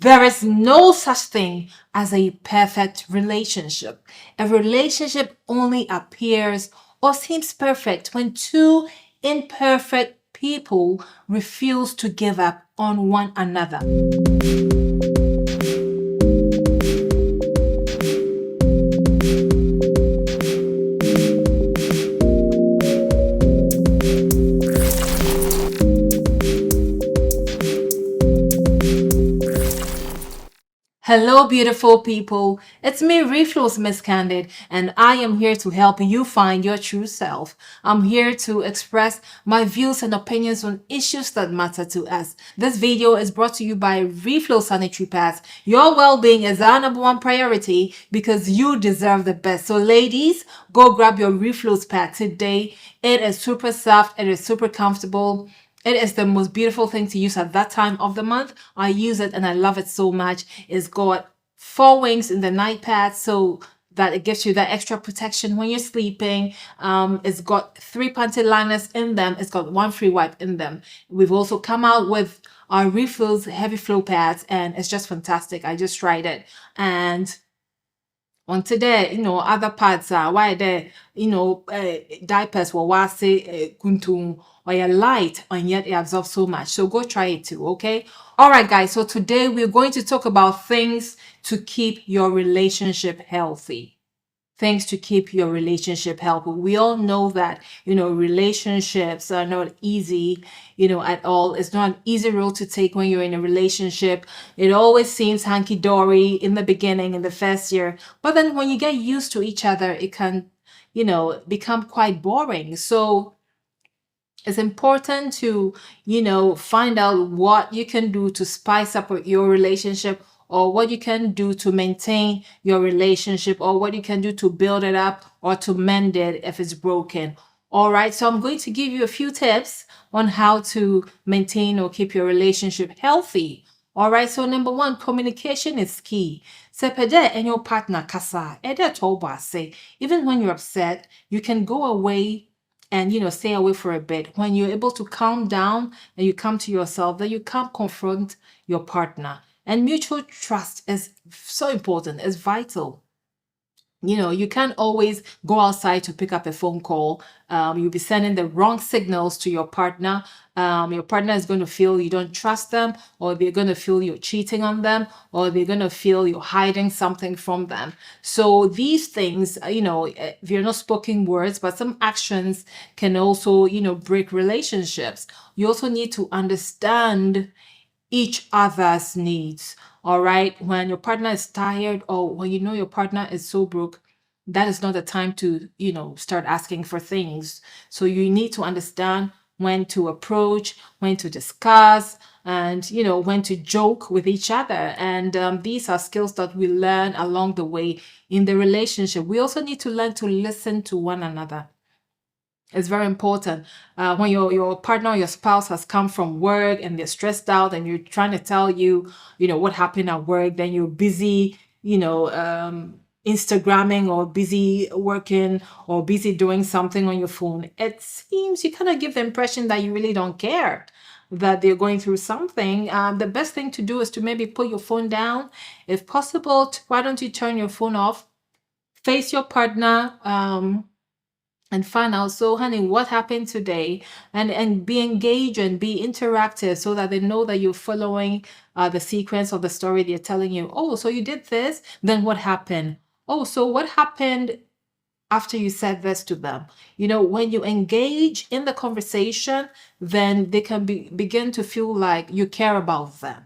There is no such thing as a perfect relationship. A relationship only appears or seems perfect when two imperfect people refuse to give up on one another. Hello, beautiful people. It's me, REFLO'S Miss Candid, and I am here to help you find your true self. I'm here to express my views and opinions on issues that matter to us. This video is brought to you by REFLO Sanitary Pads. Your well-being is our number one priority because you deserve the best. So ladies, go grab your REFLO'S pad today. It is super soft. It is super comfortable. It is the most beautiful thing to use at that time of the month. I use it and I love it so much. It's got 4 wings in the night pad so that it gives you that extra protection when you're sleeping. It's got 3 panty liners in them. It's got 1 free wipe in them. We've also come out with our REFLO'S heavy flow pads and it's just fantastic. I just tried it and on today, other pads are why there, diapers were wasi kuntum or you're light and yet it absorbs so much. So go try it too, okay? All right, guys. So today we're going to talk about things to keep your relationship healthy. Things to keep your relationship healthy. We all know that, relationships are not easy, at all. It's not an easy road to take when you're in a relationship. It always seems hunky-dory in the beginning, in the first year. But then when you get used to each other, it can, become quite boring. So it's important to, find out what you can do to spice up your relationship or what you can do to maintain your relationship or what you can do to build it up or to mend it if it's broken. All right, so I'm going to give you a few tips on how to maintain or keep your relationship healthy. All right, so number 1, communication is key. Sepede and your partner kasa, say, even when you're upset, you can go away and stay away for a bit. When you're able to calm down and you come to yourself, then you can't confront your partner. And mutual trust is so important, it's vital. You can't always go outside to pick up a phone call. You'll be sending the wrong signals to your partner. Your partner is going to feel you don't trust them, or they're going to feel you're cheating on them, or they're going to feel you're hiding something from them. So these things, they're not spoken words, but some actions can also, break relationships. You also need to understand each other's needs. All right. When your partner is tired or when your partner is so broke, that is not the time to, start asking for things. So you need to understand when to approach, when to discuss, and, when to joke with each other. And these are skills that we learn along the way in the relationship. We also need to learn to listen to one another. It's very important. When your partner or your spouse has come from work and they're stressed out and you're trying to tell you, what happened at work, then you're busy, Instagramming or busy working or busy doing something on your phone. It seems you kind of give the impression that you really don't care that they're going through something. The best thing to do is to maybe put your phone down. If possible, why don't you turn your phone off, face your partner, and find out, so honey, what happened today, and be engaged and be interactive so that they know that you're following the sequence of the story they're telling you. Oh, so you did this, then what happened? Oh, so what happened after you said this to them? When you engage in the conversation, then they can begin to feel like you care about them,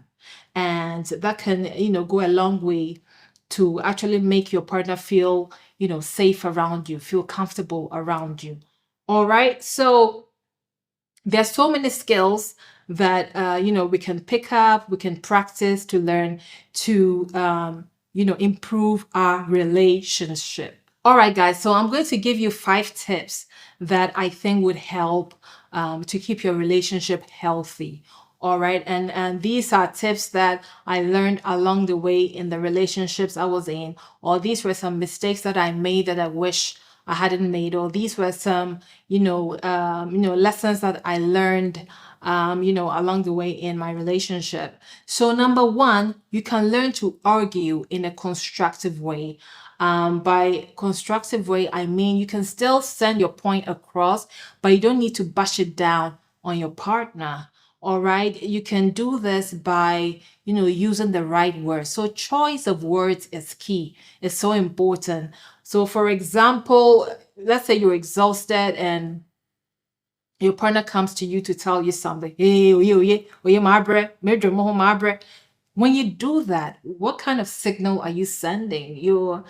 and that can go a long way to actually make your partner feel safe around you, feel comfortable around you. All right. So there's so many skills that, we can pick up, we can practice to learn to, improve our relationship. All right, guys. So I'm going to give you 5 tips that I think would help to keep your relationship healthy. All right. And these are tips that I learned along the way in the relationships I was in, or these were some mistakes that I made that I wish I hadn't made, or these were some, lessons that I learned along the way in my relationship. So number one, you can learn to argue in a constructive way. By constructive way, I mean you can still send your point across, but you don't need to bash it down on your partner. All right, you can do this by using the right words. So choice of words is key. It's so important. So for example, let's say you're exhausted and your partner comes to you to tell you something. Hey, oye, my bread, my bread. When you do that, what kind of signal are you sending? You're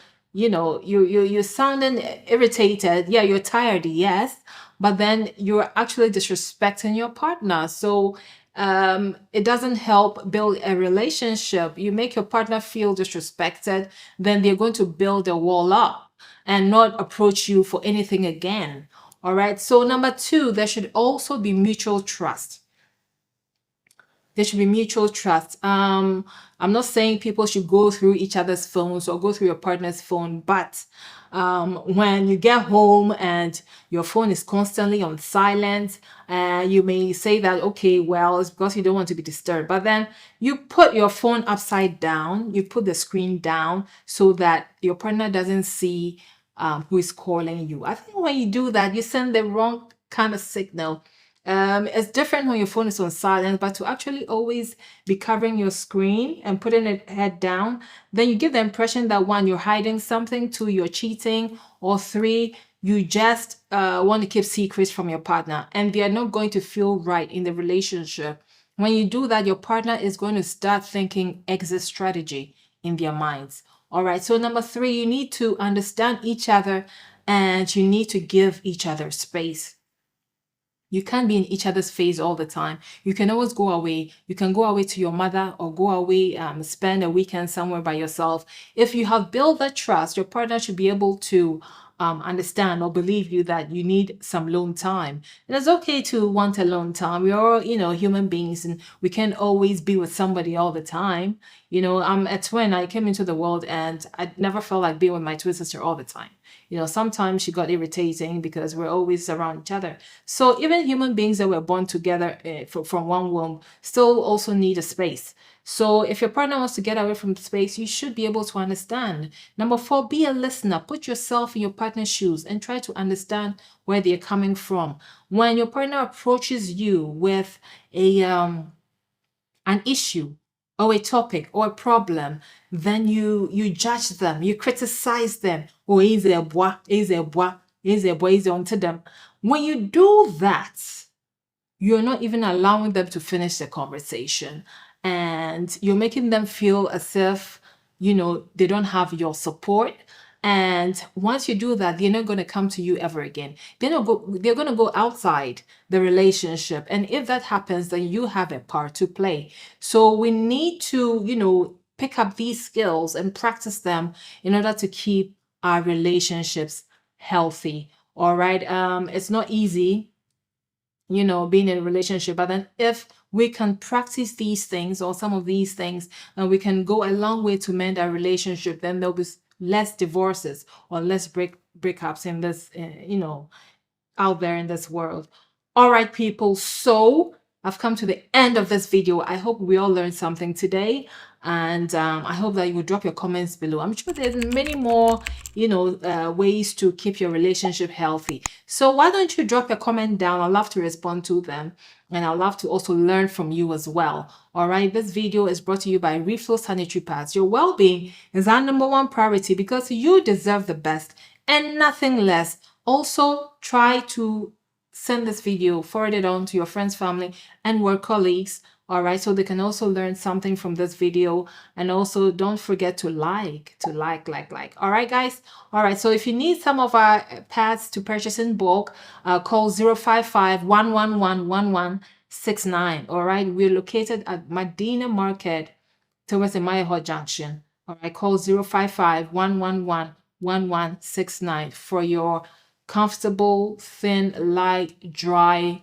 sounding irritated. Yeah, you're tired, yes, but then you're actually disrespecting your partner. So it doesn't help build a relationship. You make your partner feel disrespected, then they're going to build a wall up and not approach you for anything again. All right. So number two, there should also be mutual trust. There should be mutual trust. I'm not saying people should go through each other's phones or go through your partner's phone, but when you get home and your phone is constantly on silent, you may say that, okay, well, it's because you don't want to be disturbed. But then you put your phone upside down, you put the screen down so that your partner doesn't see who is calling you. I think when you do that, you send the wrong kind of signal. It's different when your phone is on silent, but to actually always be covering your screen and putting it head down, then you give the impression that one, you're hiding something, two, you're cheating, or three, you just want to keep secrets from your partner, and they are not going to feel right in the relationship. When you do that, your partner is going to start thinking exit strategy in their minds. All right. So number three, you need to understand each other and you need to give each other space. You can't be in each other's face all the time. You can always go away. You can go away to your mother or go away, spend a weekend somewhere by yourself. If you have built that trust, your partner should be able to understand or believe you that you need some alone time. And it's okay to want alone time. We're all, human beings, and we can't always be with somebody all the time. I'm a twin. I came into the world and I never felt like being with my twin sister all the time. Sometimes she got irritating because we're always around each other. So even human beings that were born together from one womb still also need a space. So if your partner wants to get away from space, you should be able to understand. Number four, be a listener. Put yourself in your partner's shoes and try to understand where they're coming from. When your partner approaches you with an issue or a topic or a problem, then you judge them, you criticize them. Oh, easy a boy, easy a boy, easy a boy, easy onto them. When you do that, you're not even allowing them to finish the conversation, and you're making them feel as if they don't have your support. And once you do that, they're not going to come to you ever again. They're going to go outside the relationship. And if that happens, then you have a part to play. So we need to, pick up these skills and practice them in order to keep our relationships healthy. All right. It's not easy, being in a relationship. But then if we can practice these things or some of these things, and we can go a long way to mend our relationship, then there'll be less divorces or less breakups in this, out there in this world. All right, people. So I've come to the end of this video. I hope we all learned something today. And I hope that you will drop your comments below. I'm sure there's many more, ways to keep your relationship healthy. So why don't you drop a comment down? I'd love to respond to them. And I'd love to also learn from you as well. All right. This video is brought to you by REFLO'S Sanitary Pads. Your well-being is our number one priority because you deserve the best and nothing less. Also, try to send this video, forward it on to your friends, family, and work colleagues. All right, so they can also learn something from this video. And also don't forget to like. All right, guys. All right, so if you need some of our pads to purchase in bulk, call 055-111-1169. All right, we're located at Medina Market towards the Mayaho Junction. All right, call 055-111-1169 for your comfortable, thin, light, dry,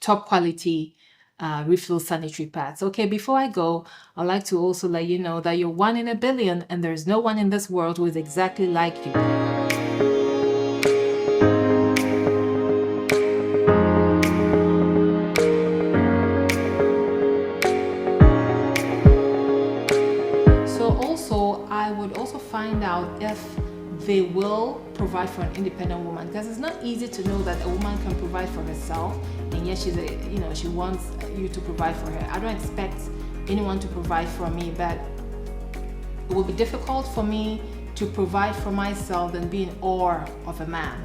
top quality REFLO'S sanitary pads. Okay, before I go, I'd like to also let you know that you're one in a billion and there's no one in this world who is exactly like you. I would also find out if they will provide for an independent woman, because it's not easy to know that a woman can provide for herself and yet she wants you to provide for her. I don't expect anyone to provide for me, but it will be difficult for me to provide for myself than be in awe of a man.